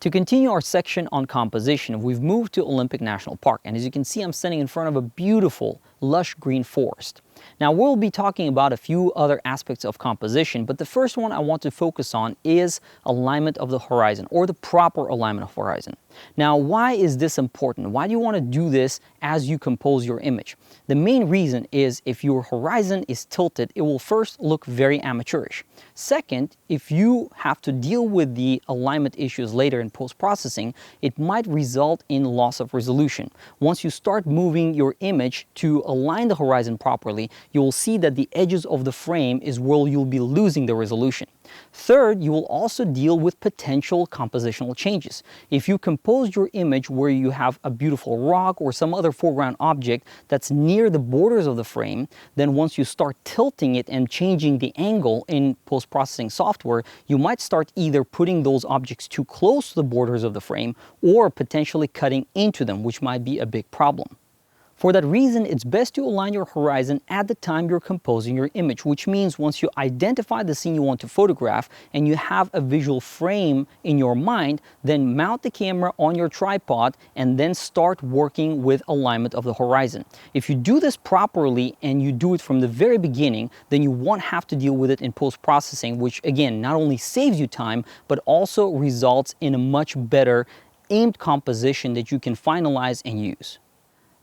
To continue our section on composition, we've moved to Olympic National Park, and as you can see, I'm standing in front of a beautiful, lush green forest. Now, we'll be talking about a few other aspects of composition, but the first one I want to focus on is alignment of the horizon, or the proper alignment of horizon. Now, why is this important? Why do you want to do this as you compose your image? The main reason is if your horizon is tilted, it will first look very amateurish. Second, if you have to deal with the alignment issues later in post-processing, it might result in loss of resolution. Once you start moving your image to align the horizon properly, you will see that the edges of the frame is where you'll be losing the resolution. Third, you will also deal with potential compositional changes. If you compose your image where you have a beautiful rock or some other foreground object that's near the borders of the frame, then once you start tilting it and changing the angle in post-processing software, you might start either putting those objects too close to the borders of the frame or potentially cutting into them, which might be a big problem. For that reason, it's best to align your horizon at the time you're composing your image, which means once you identify the scene you want to photograph and you have a visual frame in your mind, then mount the camera on your tripod and then start working with alignment of the horizon. If you do this properly and you do it from the very beginning, then you won't have to deal with it in post-processing, which again, not only saves you time, but also results in a much better aimed composition that you can finalize and use.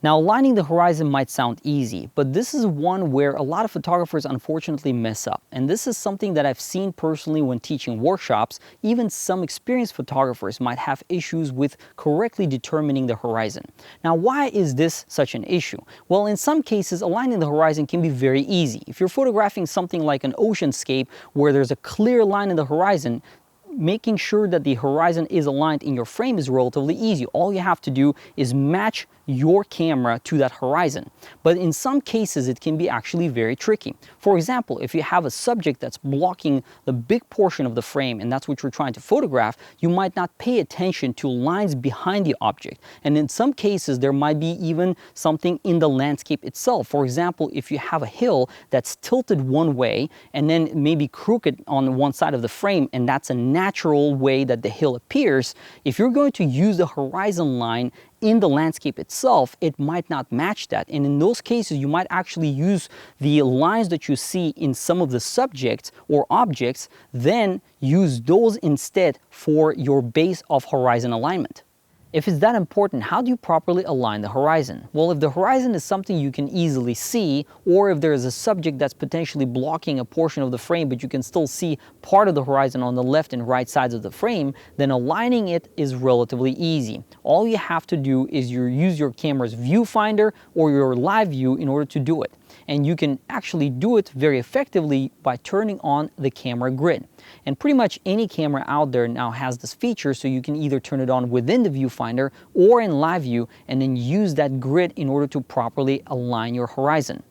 Now, aligning the horizon might sound easy, but this is one where a lot of photographers unfortunately mess up. And this is something that I've seen personally when teaching workshops. Even some experienced photographers might have issues with correctly determining the horizon. Now, why is this such an issue? Well, in some cases, aligning the horizon can be very easy. If you're photographing something like an oceanscape where there's a clear line in the horizon, making sure that the horizon is aligned in your frame is relatively easy. All you have to do is match your camera to that horizon. But in some cases, it can be actually very tricky. For example, if you have a subject that's blocking the big portion of the frame and that's what you're trying to photograph, you might not pay attention to lines behind the object. And in some cases, there might be even something in the landscape itself. For example, if you have a hill that's tilted one way and then maybe crooked on one side of the frame, and that's a natural way that the hill appears, if you're going to use the horizon line in the landscape itself, it might not match that. And in those cases, you might actually use the lines that you see in some of the subjects or objects, then use those instead for your base of horizon alignment. If it's that important, how do you properly align the horizon? Well, if the horizon is something you can easily see, or if there is a subject that's potentially blocking a portion of the frame, but you can still see part of the horizon on the left and right sides of the frame, then aligning it is relatively easy. All you have to do is use your camera's viewfinder or your live view in order to do it. And you can actually do it very effectively by turning on the camera grid. And pretty much any camera out there now has this feature, so you can either turn it on within the viewfinder or in live view and then use that grid in order to properly align your horizon.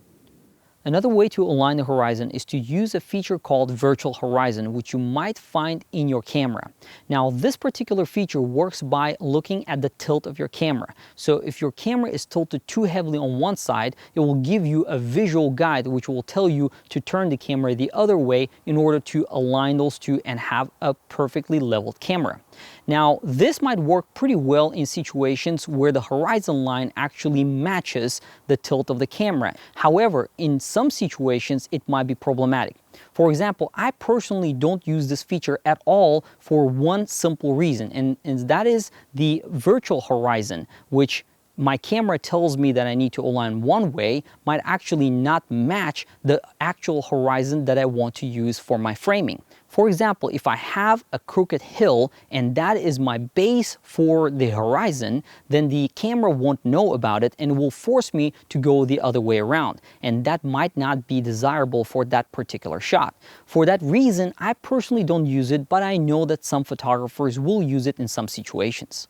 Another way to align the horizon is to use a feature called virtual horizon, which you might find in your camera. Now, this particular feature works by looking at the tilt of your camera. So if your camera is tilted too heavily on one side, it will give you a visual guide which will tell you to turn the camera the other way in order to align those two and have a perfectly leveled camera. Now, this might work pretty well in situations where the horizon line actually matches the tilt of the camera. However, in some situations, it might be problematic. For example, I personally don't use this feature at all for one simple reason, and that is the virtual horizon, which my camera tells me that I need to align one way, might actually not match the actual horizon that I want to use for my framing. For example, if I have a crooked hill and that is my base for the horizon, then the camera won't know about it and will force me to go the other way around. And that might not be desirable for that particular shot. For that reason, I personally don't use it, but I know that some photographers will use it in some situations.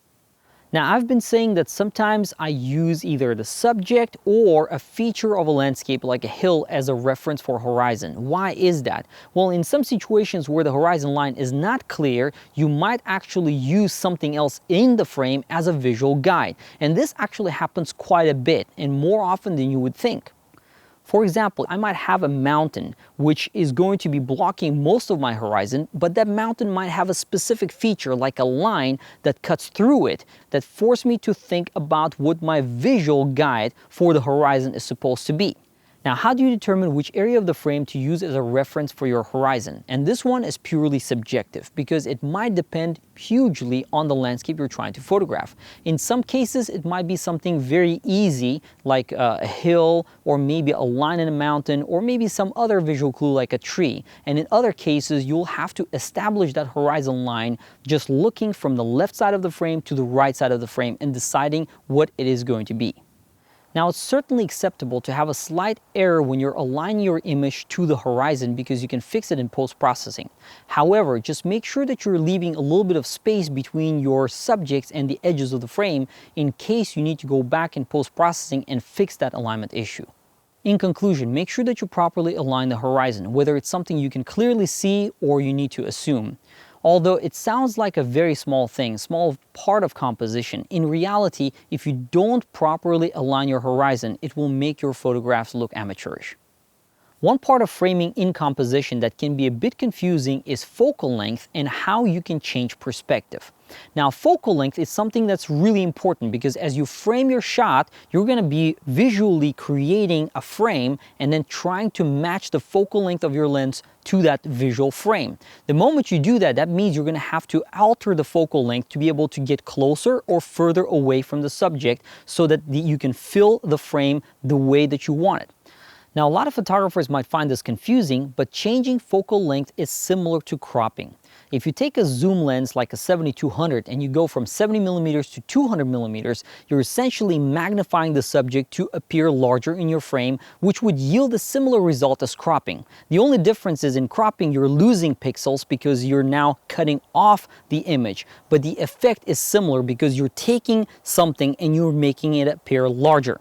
Now, I've been saying that sometimes I use either the subject or a feature of a landscape like a hill as a reference for horizon. Why is that? Well, in some situations where the horizon line is not clear, you might actually use something else in the frame as a visual guide. And this actually happens quite a bit and more often than you would think. For example, I might have a mountain which is going to be blocking most of my horizon, but that mountain might have a specific feature like a line that cuts through it that forces me to think about what my visual guide for the horizon is supposed to be. Now, how do you determine which area of the frame to use as a reference for your horizon? And this one is purely subjective because it might depend hugely on the landscape you're trying to photograph. In some cases, it might be something very easy like a hill or maybe a line in a mountain or maybe some other visual clue like a tree. And in other cases, you'll have to establish that horizon line just looking from the left side of the frame to the right side of the frame and deciding what it is going to be. Now, it's certainly acceptable to have a slight error when you're aligning your image to the horizon because you can fix it in post-processing. However, just make sure that you're leaving a little bit of space between your subjects and the edges of the frame in case you need to go back in post-processing and fix that alignment issue. In conclusion, make sure that you properly align the horizon, whether it's something you can clearly see or you need to assume. Although it sounds like a very small thing, small part of composition, in reality, if you don't properly align your horizon, it will make your photographs look amateurish. One part of framing in composition that can be a bit confusing is focal length and how you can change perspective. Now, focal length is something that's really important because as you frame your shot, you're going to be visually creating a frame and then trying to match the focal length of your lens to that visual frame. The moment you do that, that means you're going to have to alter the focal length to be able to get closer or further away from the subject so that you can fill the frame the way that you want it. Now, a lot of photographers might find this confusing, but changing focal length is similar to cropping. If you take a zoom lens like a 7200 and you go from 70 millimeters to 200 millimeters, you're essentially magnifying the subject to appear larger in your frame, which would yield a similar result as cropping. The only difference is in cropping, you're losing pixels because you're now cutting off the image, but the effect is similar because you're taking something and you're making it appear larger.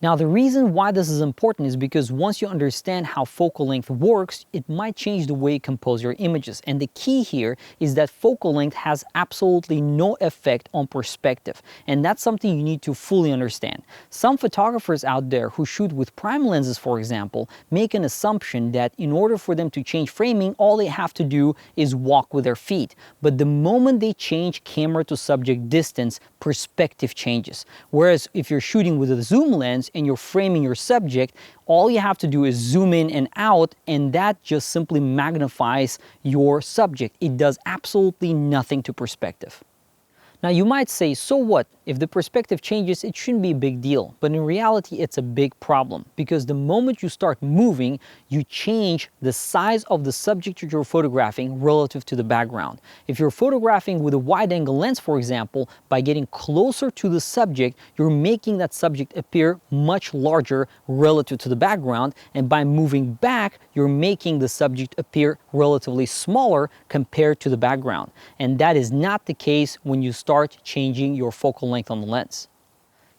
Now, the reason why this is important is because once you understand how focal length works, it might change the way you compose your images. And the key here is that focal length has absolutely no effect on perspective. And that's something you need to fully understand. Some photographers out there who shoot with prime lenses, for example, make an assumption that in order for them to change framing, all they have to do is walk with their feet. But the moment they change camera to subject distance, perspective changes. Whereas if you're shooting with a zoom lens and you're framing your subject, all you have to do is zoom in and out, and that just simply magnifies your subject. It does absolutely nothing to perspective. Now, you might say, so what? If the perspective changes, it shouldn't be a big deal. But in reality, it's a big problem because the moment you start moving, you change the size of the subject that you're photographing relative to the background. If you're photographing with a wide-angle lens, for example, by getting closer to the subject, you're making that subject appear much larger relative to the background. And by moving back, you're making the subject appear relatively smaller compared to the background. And that is not the case when you start changing your focal length on the lens.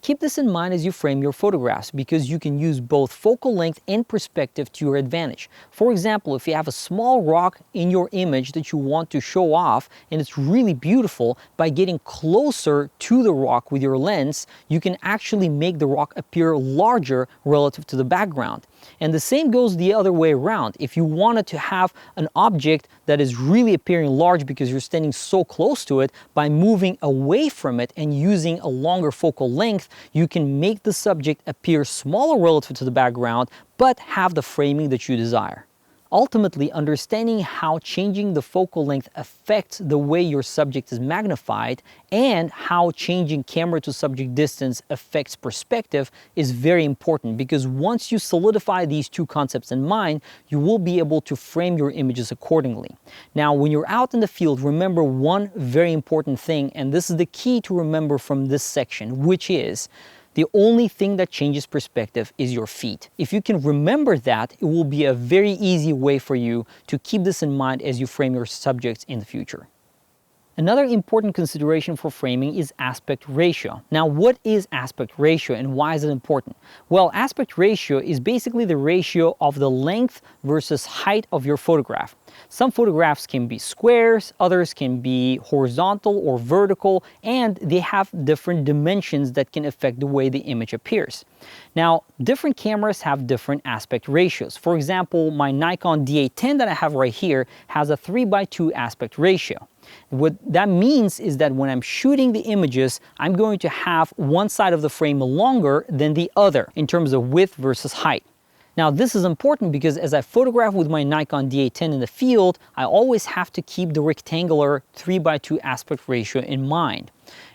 Keep this in mind as you frame your photographs because you can use both focal length and perspective to your advantage. For example, if you have a small rock in your image that you want to show off and it's really beautiful, by getting closer to the rock with your lens, you can actually make the rock appear larger relative to the background. And the same goes the other way around. If you wanted to have an object that is really appearing large because you're standing so close to it, by moving away from it and using a longer focal length, you can make the subject appear smaller relative to the background, but have the framing that you desire. Ultimately, understanding how changing the focal length affects the way your subject is magnified and how changing camera to subject distance affects perspective is very important because once you solidify these two concepts in mind, you will be able to frame your images accordingly. Now, when you're out in the field, remember one very important thing, and this is the key to remember from this section, which is the only thing that changes perspective is your feet. If you can remember that, it will be a very easy way for you to keep this in mind as you frame your subjects in the future. Another important consideration for framing is aspect ratio. Now, what is aspect ratio and why is it important? Well, aspect ratio is basically the ratio of the length versus height of your photograph. Some photographs can be squares, others can be horizontal or vertical, and they have different dimensions that can affect the way the image appears. Now, different cameras have different aspect ratios. For example, my Nikon D810 that I have right here has a 3:2 aspect ratio. What that means is that when I'm shooting the images, I'm going to have one side of the frame longer than the other in terms of width versus height. Now, this is important because as I photograph with my Nikon D810 in the field, I always have to keep the rectangular 3:2 aspect ratio in mind.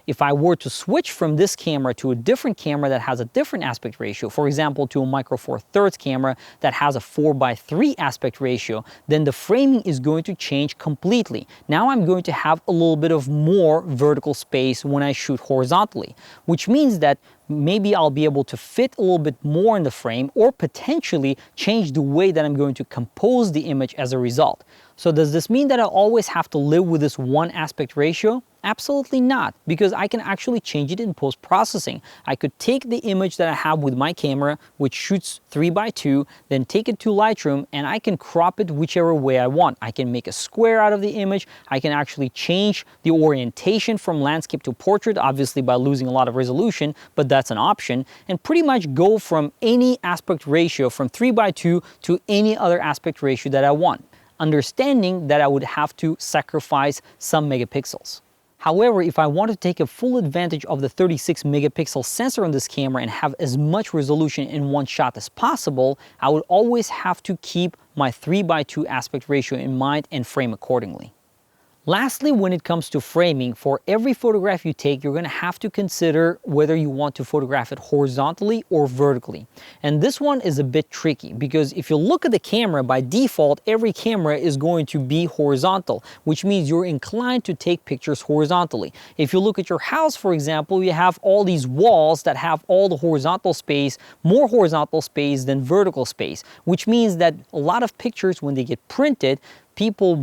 If I were to switch from this camera to a different camera that has a different aspect ratio, for example, to a Micro Four Thirds camera that has a 4:3 aspect ratio, then the framing is going to change completely. Now I'm going to have a little bit of more vertical space when I shoot horizontally, which means that maybe I'll be able to fit a little bit more in the frame or potentially change the way that I'm going to compose the image as a result. So does this mean that I always have to live with this one aspect ratio? Absolutely not, because I can actually change it in post-processing. I could take the image that I have with my camera, which shoots 3:2, then take it to Lightroom and I can crop it whichever way I want. I can make a square out of the image. I can actually change the orientation from landscape to portrait, obviously by losing a lot of resolution, but that's an option, and pretty much go from any aspect ratio from 3:2 to any other aspect ratio that I want, understanding that I would have to sacrifice some megapixels. However, if I want to take a full advantage of the 36 megapixel sensor on this camera and have as much resolution in one shot as possible, I would always have to keep my 3:2 aspect ratio in mind and frame accordingly. Lastly, when it comes to framing, for every photograph you take, you're going to have to consider whether you want to photograph it horizontally or vertically. And this one is a bit tricky because if you look at the camera, by default, every camera is going to be horizontal, which means you're inclined to take pictures horizontally. If you look at your house, for example, you have all these walls that have all the horizontal space, more horizontal space than vertical space, which means that a lot of pictures, when they get printed, people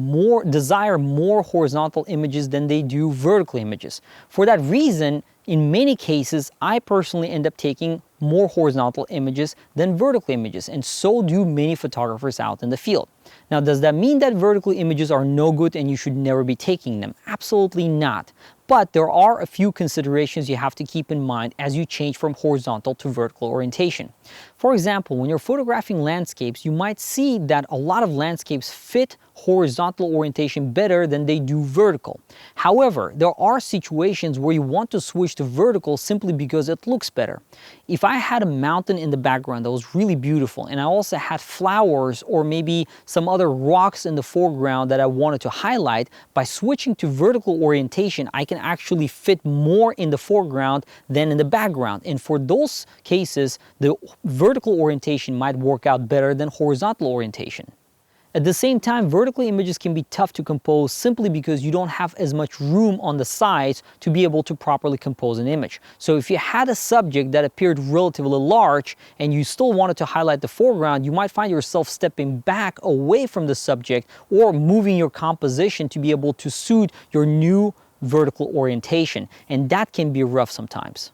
desire more horizontal images than they do vertical images. For that reason, in many cases, I personally end up taking more horizontal images than vertical images, and so do many photographers out in the field. Now, does that mean that vertical images are no good and you should never be taking them? Absolutely not. But there are a few considerations you have to keep in mind as you change from horizontal to vertical orientation. For example, when you're photographing landscapes, you might see that a lot of landscapes fit horizontal orientation better than they do vertical. However, there are situations where you want to switch to vertical simply because it looks better. If I had a mountain in the background that was really beautiful and I also had flowers or maybe some other rocks in the foreground that I wanted to highlight, by switching to vertical orientation, I can actually fit more in the foreground than in the background. And for those cases, the vertical orientation might work out better than horizontal orientation. At the same time, vertical images can be tough to compose simply because you don't have as much room on the sides to be able to properly compose an image. So if you had a subject that appeared relatively large and you still wanted to highlight the foreground, you might find yourself stepping back away from the subject or moving your composition to be able to suit your new vertical orientation, and that can be rough sometimes.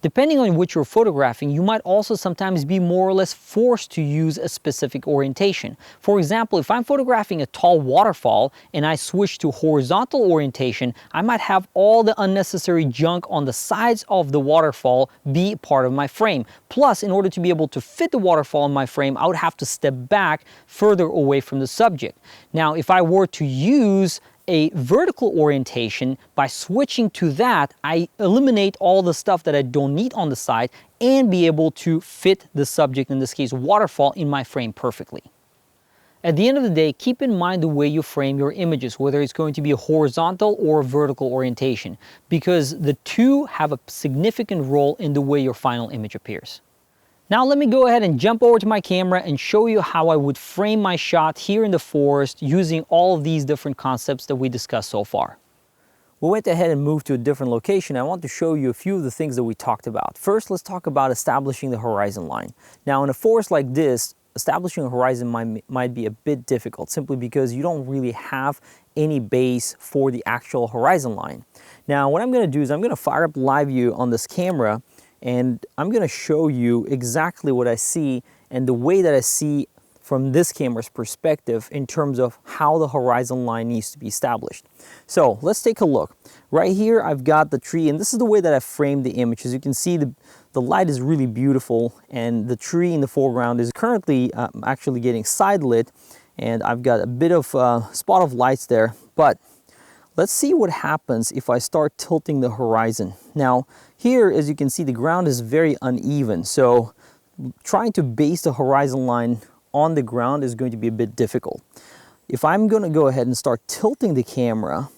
Depending on which you're photographing, you might also sometimes be more or less forced to use a specific orientation. For example, if I'm photographing a tall waterfall and I switch to horizontal orientation, I might have all the unnecessary junk on the sides of the waterfall be part of my frame. Plus, in order to be able to fit the waterfall in my frame, I would have to step back further away from the subject. Now, if I were to use a vertical orientation, by switching to that, I eliminate all the stuff that I don't need on the side and be able to fit the subject, in this case waterfall, in my frame perfectly. At the end of the day, keep in mind the way you frame your images, whether it's going to be a horizontal or a vertical orientation, because the two have a significant role in the way your final image appears. Now let me go ahead and jump over to my camera and show you how I would frame my shot here in the forest using all of these different concepts that we discussed so far. We went ahead and moved to a different location. I want to show you a few of the things that we talked about. First, let's talk about establishing the horizon line. Now in a forest like this, establishing a horizon might be a bit difficult simply because you don't really have any base for the actual horizon line. Now what I'm going to do is I'm going to fire up Live View on this camera, and I'm going to show you exactly what I see and the way that I see from this camera's perspective in terms of how the horizon line needs to be established. So let's take a look. Right here I've got the tree, and this is the way that I've framed the image. As you can see, the light is really beautiful, and the tree in the foreground is currently actually getting side lit, and I've got a bit of spot of lights there. But let's see what happens if I start tilting the horizon. Now here, as you can see, the ground is very uneven, so trying to base the horizon line on the ground is going to be a bit difficult. If I'm going to go ahead and start tilting the camera,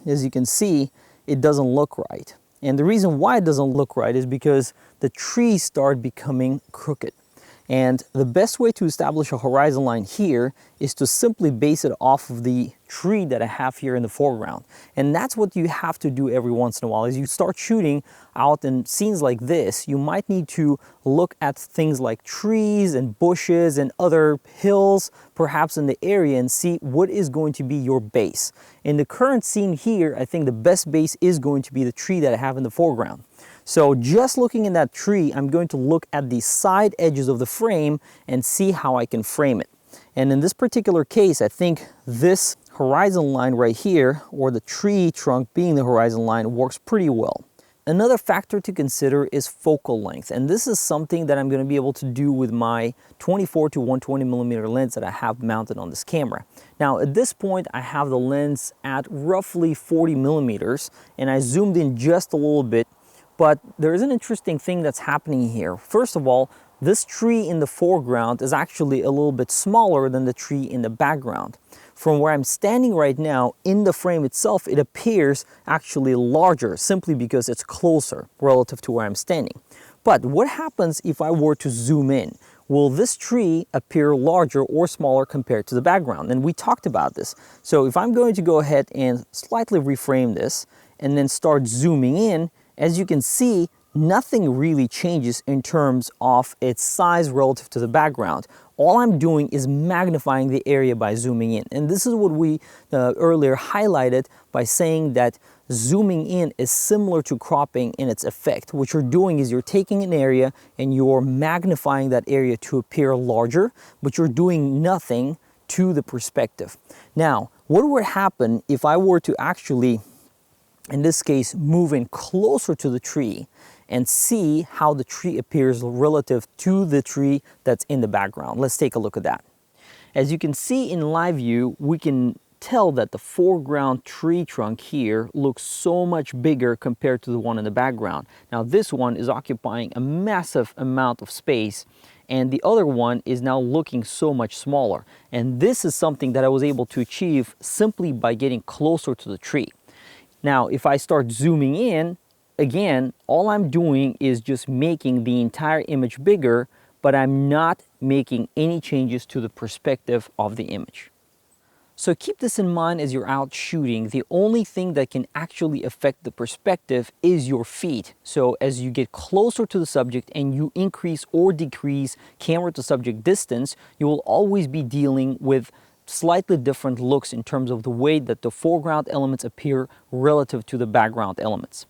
as you can see, it doesn't look right. And the reason why it doesn't look right is because the trees start becoming crooked. And the best way to establish a horizon line here is to simply base it off of the tree that I have here in the foreground. And that's what you have to do every once in a while. As you start shooting out in scenes like this, you might need to look at things like trees and bushes and other hills, perhaps in the area, and see what is going to be your base. In the current scene here, I think the best base is going to be the tree that I have in the foreground. So just looking in that tree, I'm going to look at the side edges of the frame and see how I can frame it. And in this particular case, I think this horizon line right here, or the tree trunk being the horizon line, works pretty well. Another factor to consider is focal length, and this is something that I'm going to be able to do with my 24 to 120 millimeter lens that I have mounted on this camera. Now at this point I have the lens at roughly 40 millimeters, and I zoomed in just a little bit. But there is an interesting thing that's happening here. First of all, this tree in the foreground is actually a little bit smaller than the tree in the background. From where I'm standing right now, in the frame itself, it appears actually larger simply because it's closer relative to where I'm standing. But what happens if I were to zoom in? Will this tree appear larger or smaller compared to the background? And we talked about this. So if I'm going to go ahead and slightly reframe this and then start zooming in, as you can see, nothing really changes in terms of its size relative to the background. All I'm doing is magnifying the area by zooming in. And this is what we earlier highlighted by saying that zooming in is similar to cropping in its effect. What you're doing is you're taking an area and you're magnifying that area to appear larger, but you're doing nothing to the perspective. Now, what would happen if I were to actually, in this case, move in closer to the tree and see how the tree appears relative to the tree that's in the background? Let's take a look at that. As you can see in live view, we can tell that the foreground tree trunk here looks so much bigger compared to the one in the background. Now this one is occupying a massive amount of space, and the other one is now looking so much smaller. And this is something that I was able to achieve simply by getting closer to the tree. Now, if I start zooming in, again, all I'm doing is just making the entire image bigger, but I'm not making any changes to the perspective of the image. So keep this in mind as you're out shooting. The only thing that can actually affect the perspective is your feet. So as you get closer to the subject and you increase or decrease camera to subject distance, you will always be dealing with slightly different looks in terms of the way that the foreground elements appear relative to the background elements.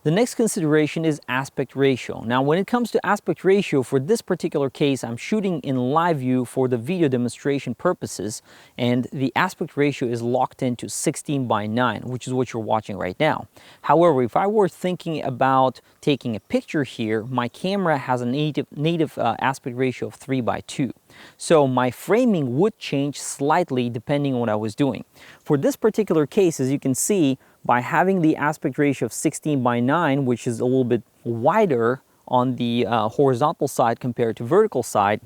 The next consideration is aspect ratio. Now, when it comes to aspect ratio, for this particular case, I'm shooting in live view for the video demonstration purposes, and the aspect ratio is locked into 16:9, which is what you're watching right now. However, if I were thinking about taking a picture here, my camera has a native aspect ratio of 3:2. So my framing would change slightly depending on what I was doing. For this particular case, as you can see, by having the aspect ratio of 16:9, which is a little bit wider on the horizontal side compared to vertical side,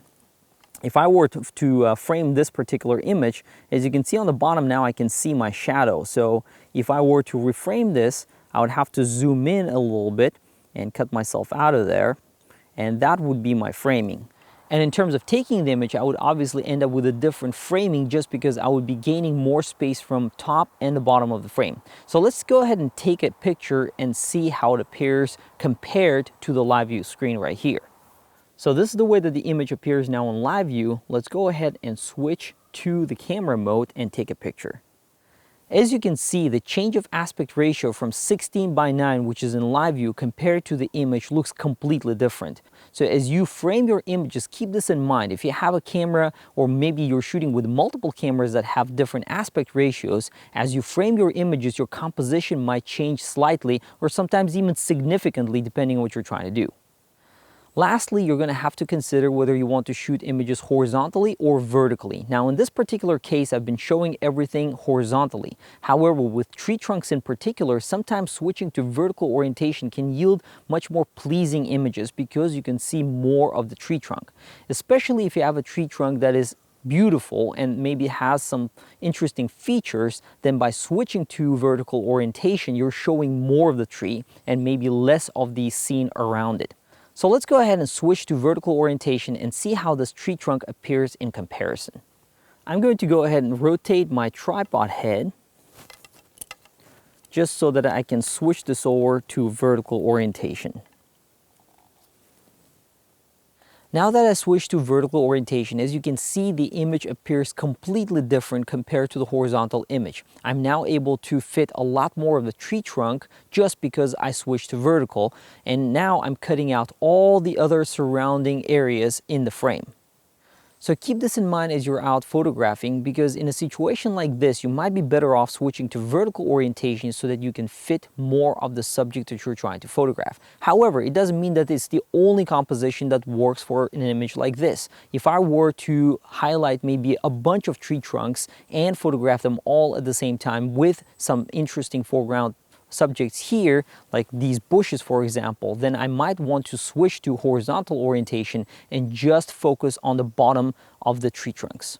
if I were to frame this particular image, as you can see on the bottom now, I can see my shadow. So if I were to reframe this, I would have to zoom in a little bit and cut myself out of there, and that would be my framing. And in terms of taking the image, I would obviously end up with a different framing just because I would be gaining more space from top and the bottom of the frame. So let's go ahead and take a picture and see how it appears compared to the live view screen right here. So this is the way that the image appears now in live view. Let's go ahead and switch to the camera mode and take a picture. As you can see, the change of aspect ratio from 16:9, which is in live view, compared to the image looks completely different. So as you frame your images, keep this in mind. If you have a camera, or maybe you're shooting with multiple cameras that have different aspect ratios, as you frame your images, your composition might change slightly or sometimes even significantly depending on what you're trying to do. Lastly, you're going to have to consider whether you want to shoot images horizontally or vertically. Now, in this particular case, I've been showing everything horizontally. However, with tree trunks in particular, sometimes switching to vertical orientation can yield much more pleasing images because you can see more of the tree trunk. Especially if you have a tree trunk that is beautiful and maybe has some interesting features, then by switching to vertical orientation, you're showing more of the tree and maybe less of the scene around it. So let's go ahead and switch to vertical orientation and see how this tree trunk appears in comparison. I'm going to go ahead and rotate my tripod head just so that I can switch this over to vertical orientation. Now that I switched to vertical orientation, as you can see, the image appears completely different compared to the horizontal image. I'm now able to fit a lot more of the tree trunk just because I switched to vertical, and now I'm cutting out all the other surrounding areas in the frame. So keep this in mind as you're out photographing, because in a situation like this, you might be better off switching to vertical orientation so that you can fit more of the subject that you're trying to photograph. However, it doesn't mean that it's the only composition that works for an image like this. If I were to highlight maybe a bunch of tree trunks and photograph them all at the same time with some interesting foreground subjects here, like these bushes for example, then I might want to switch to horizontal orientation and just focus on the bottom of the tree trunks.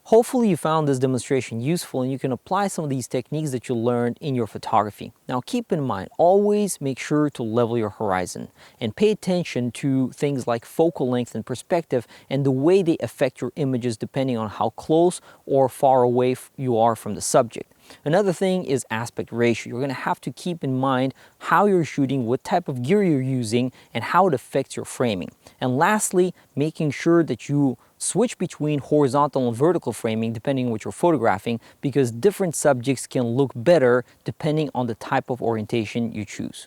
Hopefully you found this demonstration useful and you can apply some of these techniques that you learned in your photography. Now keep in mind, always make sure to level your horizon and pay attention to things like focal length and perspective and the way they affect your images depending on how close or far away you are from the subject. Another thing is aspect ratio. You're going to have to keep in mind how you're shooting, what type of gear you're using, and how it affects your framing. And lastly, making sure that you switch between horizontal and vertical framing depending on what you're photographing, because different subjects can look better depending on the type of orientation you choose.